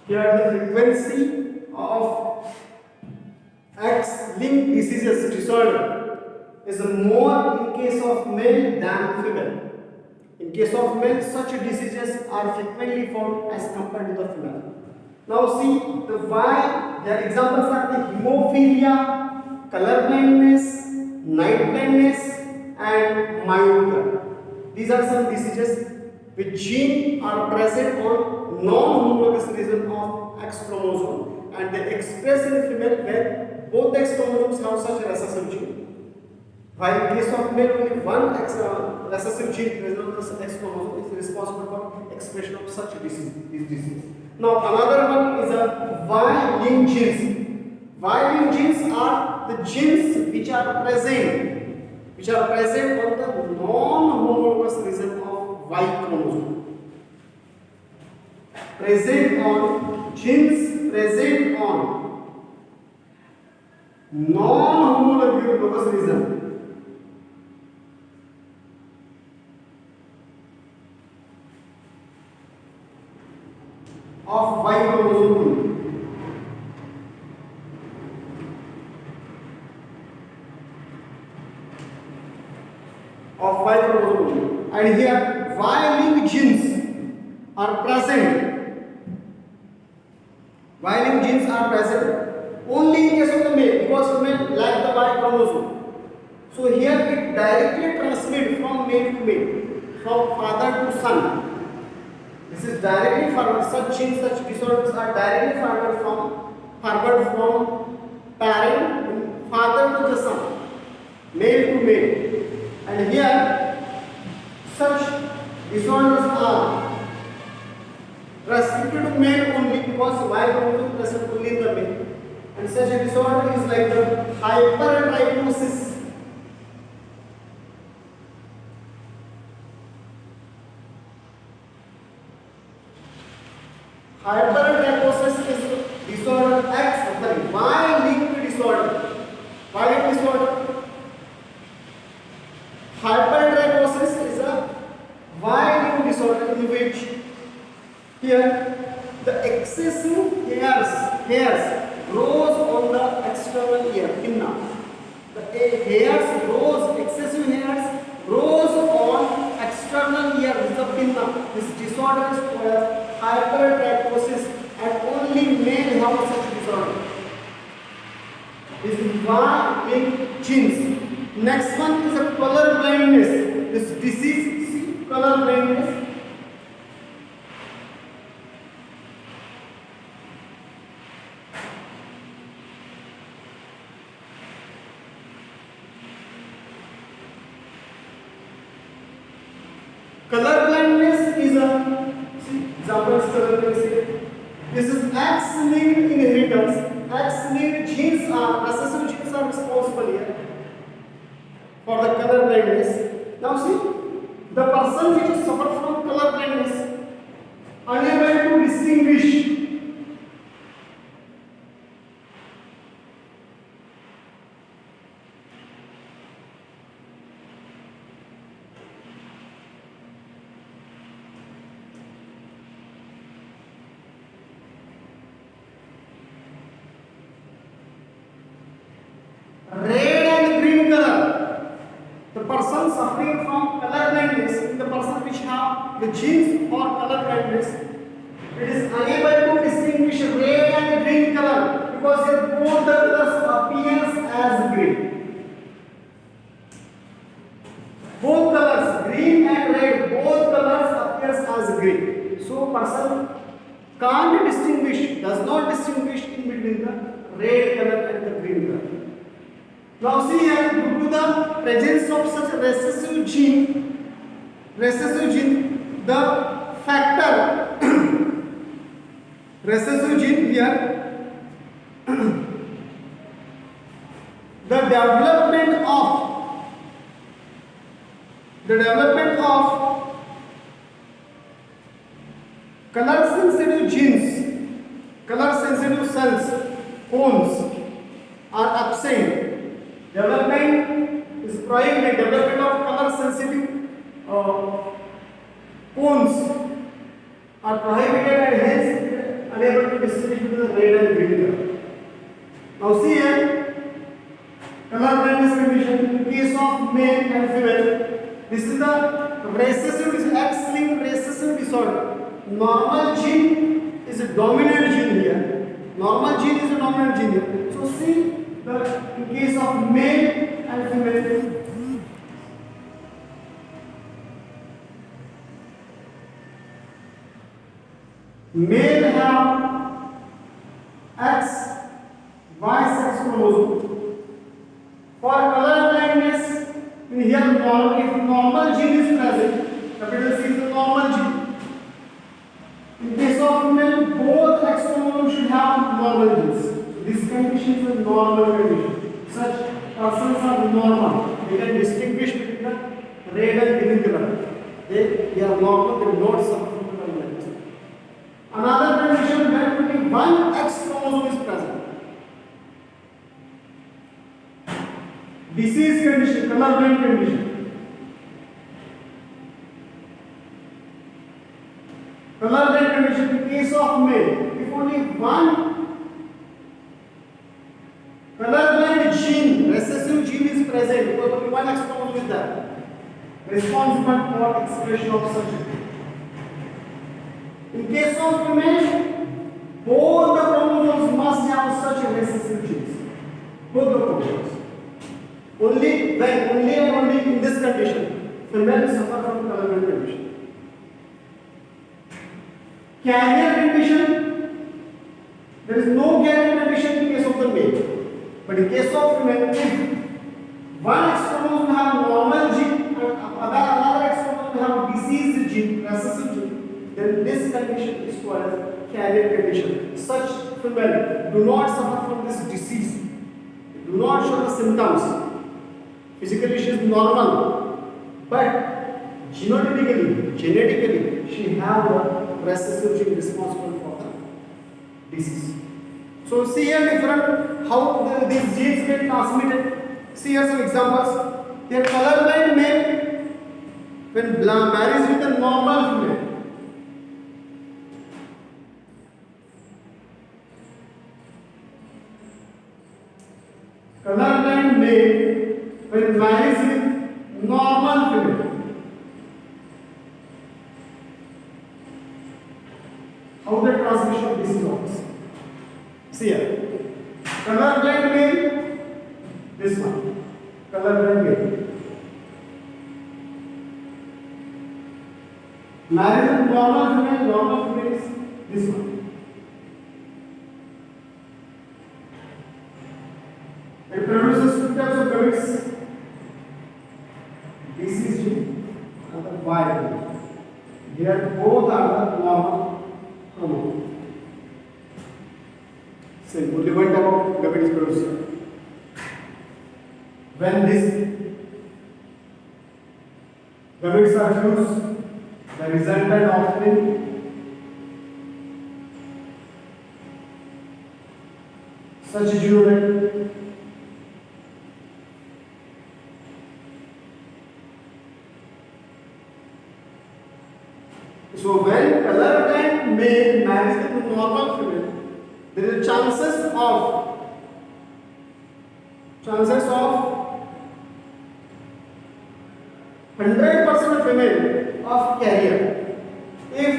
Here the frequency of X-linked diseases disorder is more in case of male than female. In case of male, such diseases are frequently found as compared to the female. Now see the why. Their examples are the hemophilia, color blindness, night blindness, and myopia. These are some diseases which gene are present on non-homologous region of X chromosome, and they express in female where both X chromosomes have such a recessive gene. While in case of male, only one recessive gene present on the X chromosome is responsible for expression of such disease. Now another one is a Y-linked genes. Y-linked genes are the genes which are present on the non-homologous region of Y chromosome. Genes present on non-homologous region of Y chromosome. And here Y-linked genes are present. Y-linked genes are present only in case of the male, because female lack the Y chromosome. So here it directly transmits from male to male, from father to son. This is directly forward. Such genes, such disorders are directly forward from parent, father to the son, male to male. And here, such disorders are restricted to male only because Y chromosome present only in the male. And such a disorder is like the hypertrichosis. Hypertrichosis is disorder X, Y-linked disorder. Y-linked disorder. Hypertrichosis is a Y-linked disorder in which here the excessive hairs grows on the external ear, pinna. Excessive hairs grows on external ear, this is the pinna. This disorder is called hypertrichosis, and only male have such disorder. This is Y-linked genes. Next one is a color blindness. This disease, see, color blindness. Color blindness is a, see, example color blindness. This is X-linked inheritance. X-linked genes are, recessive genes are responsible here for the color blindness. Now see, the person which suffers from color blindness, unable to distinguish red and green color. The person suffering from color blindness, the person which have the genes for color blindness, it is unable to distinguish red and green color because both the colors appears as green. Both colors, green and red, both colors appears as green. So person can't distinguish, does not distinguish in between the red color and the green color. Now see here, due to the presence of such a recessive gene, the factor, recessive gene here, the development of color sensitive genes, color sensitive cells, cones are absent. Development is prohibited. Development of color sensitive cones are prohibited, and hence unable to distinguish between the red and green color. Now see here, color blindness condition in case of male and female. This is the recessive, X-linked recessive disorder. Normal gene is a dominant gene here. Normal gene is a dominant gene here. So see the in case of male and female. Male have X, Y sex chromosome. For color blindness, in here if normal gene is present, capital C is the normal gene. In case of female, both X chromosomes should have normal genes. This condition is a normal condition. Such persons are normal. They can distinguish between the red and green color. They are normal. They do not suffer from color blindness. Another condition where only one X chromosome is present. Disease condition, color blind condition. Color blind condition in case of male, if only one color blind gene, recessive gene is present, only one X chromosome is there, responsible for expression of such gene. In case of female, both the chromosomes must have such recessive genes. Both the chromosomes. Only in this condition, female suffer from color blind condition. Carrier condition, there is no carrier condition in case of the male. But in case of female, if one X chromosome have normal gene and another X chromosome have diseased gene, recessive gene, then this condition is called as carrier condition. Such female do not suffer from this disease, do not show the symptoms. Physically she is normal, but genetically she have a recessive gene responsible for the disease. So see here different how these genes get transmitted. See here some examples. Here colorblind male when marries with a normal female, colorblind male when marries with normal female, how the transmission of disease works. See here, colorblind male, this one, colorblind male, married with normal female is this one. It produces two types of gametes. This is gene and the Y gene. Here both are the normal chromosome. Same, only one type of gamete is produced. When these gametes are fused, the resultant offspring such genotype So when colorblind male marries with normal female, there is chances of 100% of female of carrier. If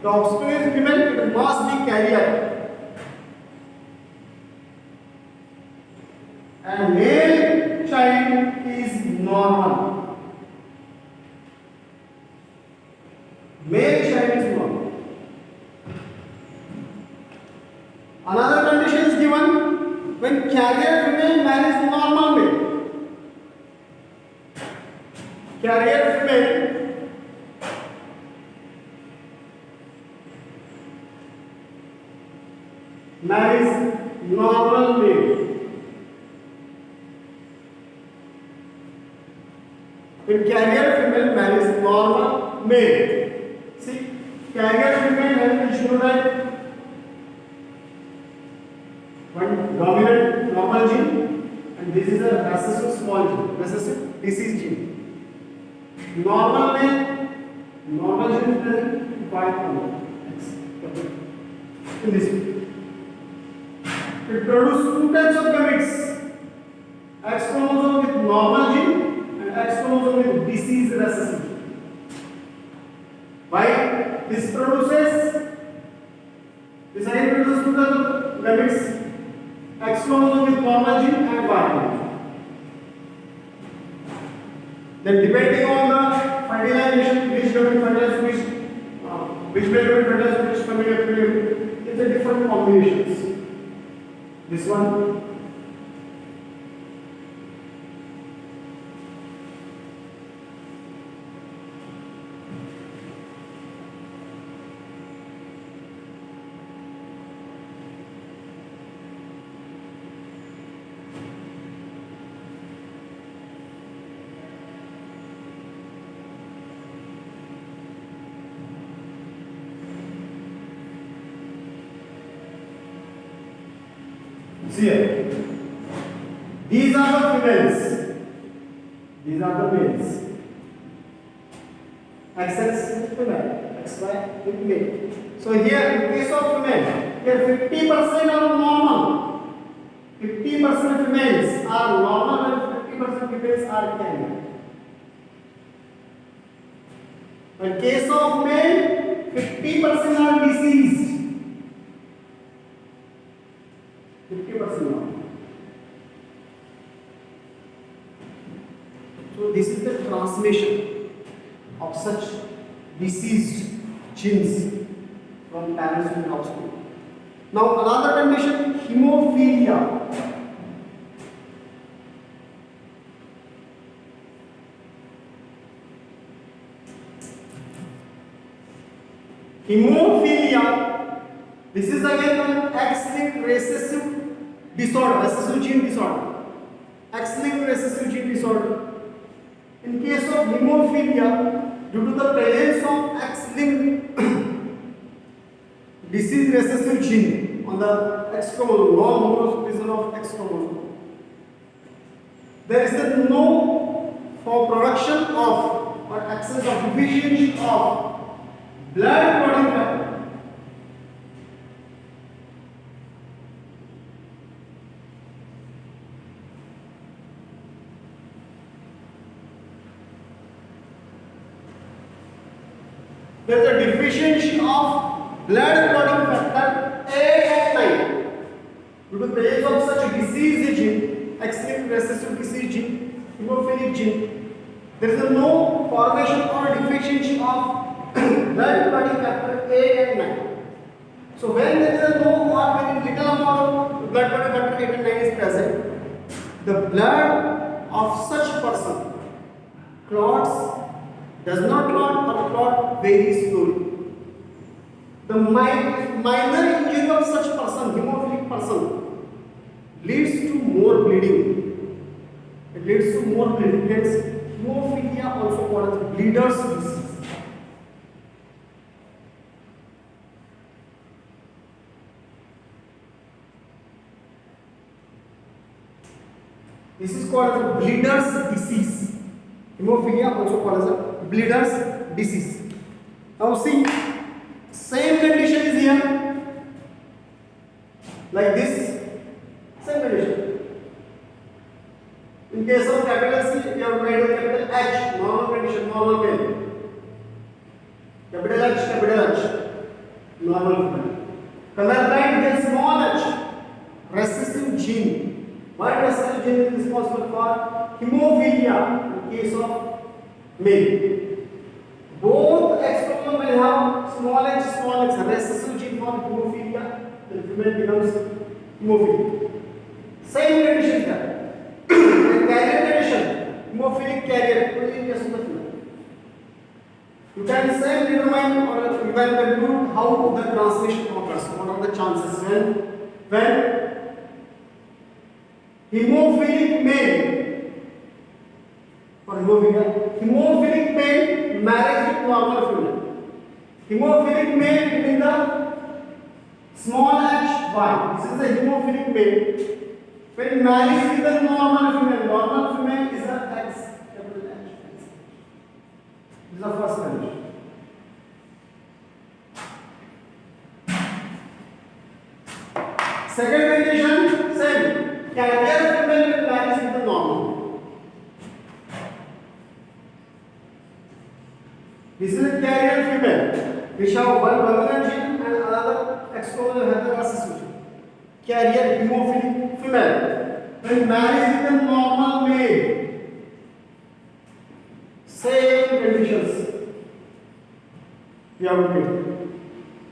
the offspring is female, it must be carrier. And male child is normal. Male child is normal. Another condition is given when carrier female marries normal male. Carrier female marries normal male. When carrier female marries normal male. See, carrier female has the genotype, one dominant normal gene, and this is a recessive small gene, recessive disease gene. Normal male, normal gene is present, Y chromosome X. in this way. It produces two types of gametes: X chromosome with normal gene and X chromosome with disease recessive gene. Why? This produces two types of gametes: X chromosome with normal gene and Y chromosome. Then depending on the fertilization, which gamete fertilizes which gamete fertilizes which family of gamete, it's a different combinations. This one. See here. These are the females. These are the males. XX female, XY with male. So here in case of female, here 50% are normal. 50% females are normal and 50% females are carrier. In case of male, 50% are diseased. 50% normal. So this is the transmission of such diseased genes from parents to offspring. Now another condition, hemophilia. Hemophilia, this is again an X-linked recessive disorder, recessive gene disorder. X-linked recessive gene disorder. In case of hemophilia, due to the presence of X-linked disease recessive gene on the X chromosome, non-homomorphism of X chromosome, there is no for production of or access of deficiency of blood clotting factor. There is a deficiency of blood clotting factor 8 and 9 due to the presence of such a disease gene, X-linked recessive disease gene, hemophilic gene. There is no formation or deficiency of blood clotting factor 8 and 9. So when there is no or very little amount of blood clotting factor 8 and 9 is present, the blood of such person clots, does not clot or clot very slowly. The minor injury of such person, hemophilic person, leads to more bleeding. It leads to more bleeding. Hence, hemophilia also called as bleeder's disease. This is called as bleeder's disease. Hemophilia also called as a bleeder's disease. Now see, same condition is here. Like this, same condition. In case of capital C, you have made a capital H, normal condition, normal male. Capital H, normal female. Color blind, there is small h, recessive gene. Why recessive gene is responsible for hemophilia in case of male. Both X chromosome will have small h, recessive gene for hemophilia, then female becomes hemophilia. Same condition here. And carrier condition, hemophilic carrier, only in case of the female. You can say determine or you can conclude how the transmission occurs. What are the chances when hemophilic male for hemophilic male marriage with normal female. Hemophilic male between the small h y. This is the hemophilic male. When married with the normal female is the X, capital H. This is the first condition. Second condition, same. Carrier female will marry with the normal. This is a carrier female, which have one dominant gene and another X chromosome has the recessive gene. Carrier hemophilic female will marry with the normal male. Same conditions. You have to get.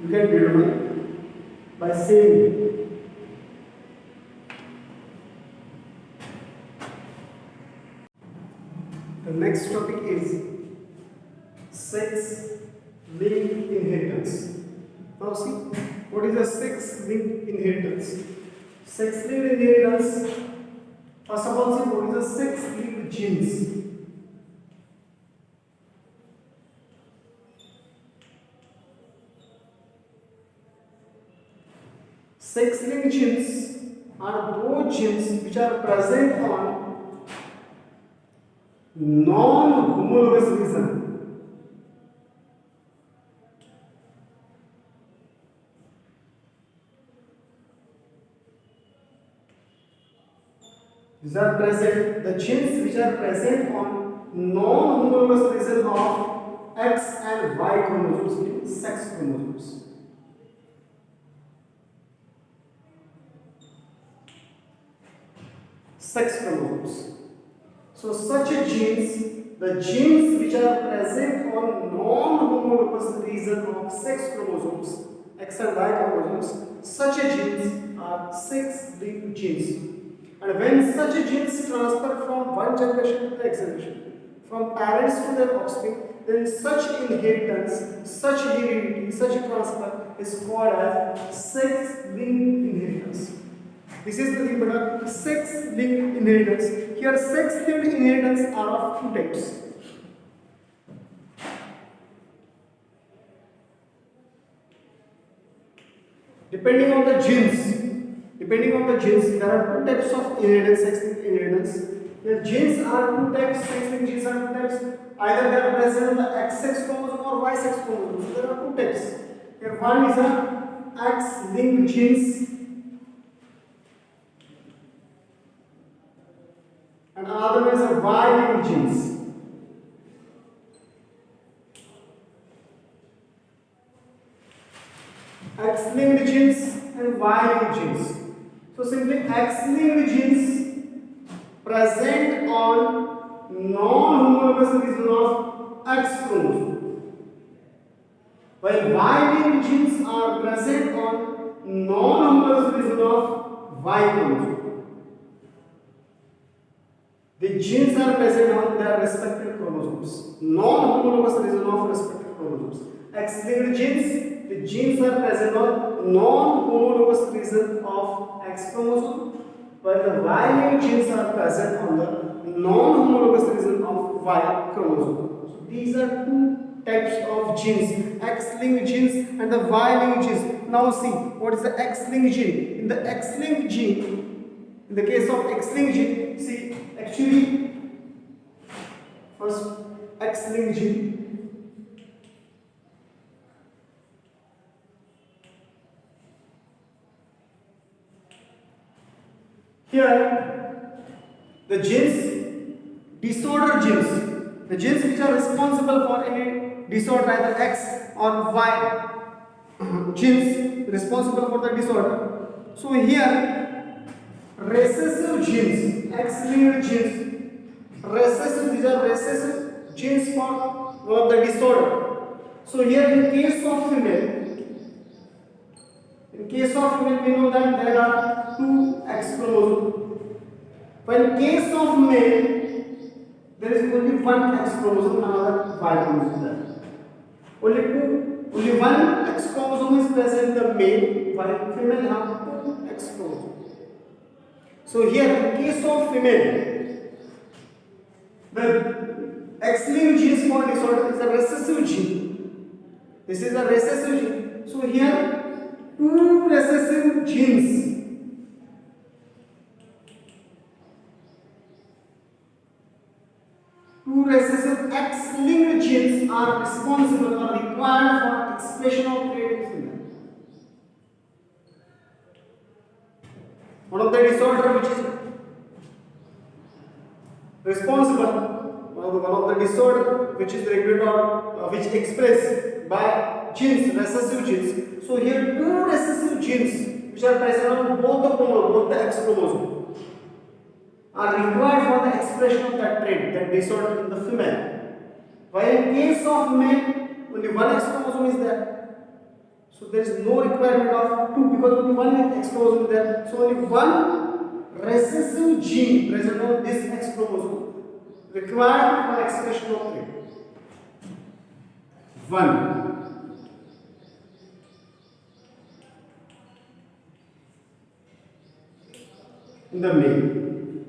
You can determine by saying. The next topic is sex-linked inheritance. Now see, what is a sex-linked inheritance? Sex-linked inheritance, first of all, see what is a sex-linked genes. Sex-linked genes are those genes which are present on non-homologous reason. These are present, the genes which are present on non-homologous reason of X and Y chromosomes, means sex chromosomes. Sex chromosomes. So such genes, the genes which are present on non-homologous region of sex chromosomes, X and Y chromosomes, such genes are sex-linked genes. And when such genes transfer from one generation to the next generation, from parents to their offspring, then such inheritance, such heredity, such transfer is called as sex-linked inheritance. This is the thing about sex-linked inheritance. Here, sex-linked inheritance are of two types. Depending on the genes, there are two types of inheritance, sex-linked inheritance. The genes are two types, sex-linked genes are two types. Either they are present on the X-sex chromosome or Y-sex chromosome. So there are two types. Here, one is a X-linked genes. And another one is a Y-linked genes. X-linked genes and Y-linked genes. So simply X-linked genes present on non-homologous region of X chromosome, while Y-linked genes are present on non-homologous region of Y chromosome. The genes are present on their respective chromosomes, non-homologous region of respective chromosomes. X-linked genes, the genes are present on non-homologous region of X chromosome, while the Y-linked genes are present on the non-homologous region of Y chromosome. So these are two types of genes, X-linked genes and the Y-linked genes. Now see, what is the X-linked gene? In the X-linked gene, in the case of X-linked gene, see, actually, first X-linked gene. Here, the genes, disorder genes, the genes which are responsible for any disorder, either X or Y genes responsible for the disorder. So here, recessive genes, X-linked genes, recessive, these are recessive genes for one of the disorder. So here in case of female, we know that there are two X chromosomes. But in case of male, there is only one X chromosome, another Y chromosome there. Only one X chromosome is present in the male, while female have two X chromosomes. So here, in case of female, the X-linked gene for disorder is a recessive gene. This is a recessive gene. So here, two recessive genes. Two recessive X-linked genes are responsible or required for expression of trait in female. One of the disorder which is responsible, one of the disorder which is regulated or which expressed by genes, recessive genes. So here two recessive genes which are present on both the X chromosome are required for the expression of that trait, that disorder in the female. While in case of male, only one X chromosome is there. So there is no requirement of two because only one X chromosome is there. So only one recessive gene present on this X chromosome required for expression of trait. One. In the male,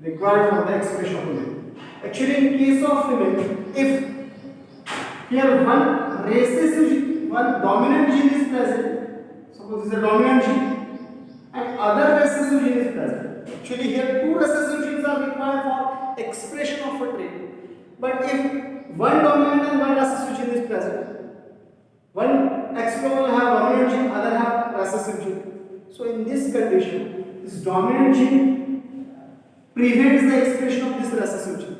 required for the expression of male. Actually, in case of female, if here one recessive gene, one dominant gene is present, suppose this is a dominant gene, and other recessive gene is present. Actually, here two recessive genes are required for expression of a trait. But if one dominant and one recessive gene is present, one X chromosome have dominant gene, other have recessive gene. So in this condition, this dominant gene prevents the expression of this recessive gene.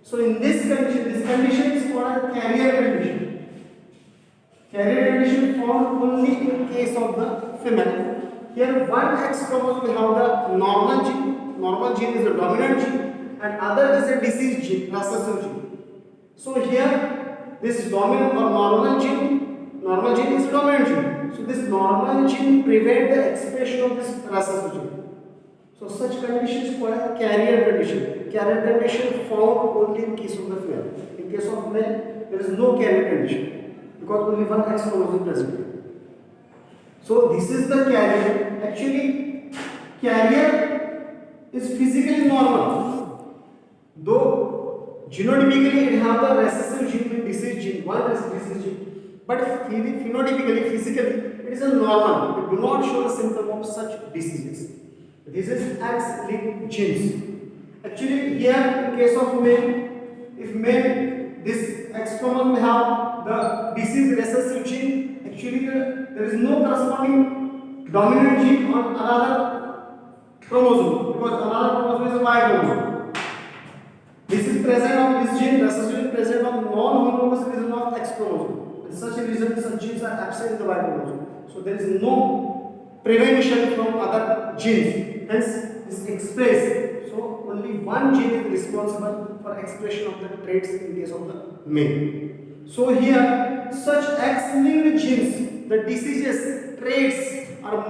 So in this condition is called a carrier condition. Carrier condition found only in case of the female. Here one X chromosome will have the normal gene is a dominant gene, and other is a diseased gene, recessive gene. So here this dominant or normal gene is dominant gene. So this normal gene prevents the expression of this recessive gene. So such condition is called a carrier condition. Carrier condition found only in case of the female. In case of male, there is no carrier condition because only one X chromosome is present. So this is the carrier. Actually, carrier is physically normal. Though genotypically it have the recessive gene with disease gene, one is disease gene. But phenotypically, physically, it is a normal. It do not show the symptom of such diseases. This is X-linked genes. Actually, here in case of male, if male, this X chromosome have the disease recessive gene, actually there is no corresponding dominant gene on another chromosome because another chromosome is a Y chromosome. This is present on this gene, recessive is present on non-homologous region of X chromosome. In such a region, such genes are absent in the Y chromosome. So there is no prevention from other genes. Hence, this express. So only one gene is responsible for expression of the traits in case of the male. So here, such X-linked genes, the diseases, traits are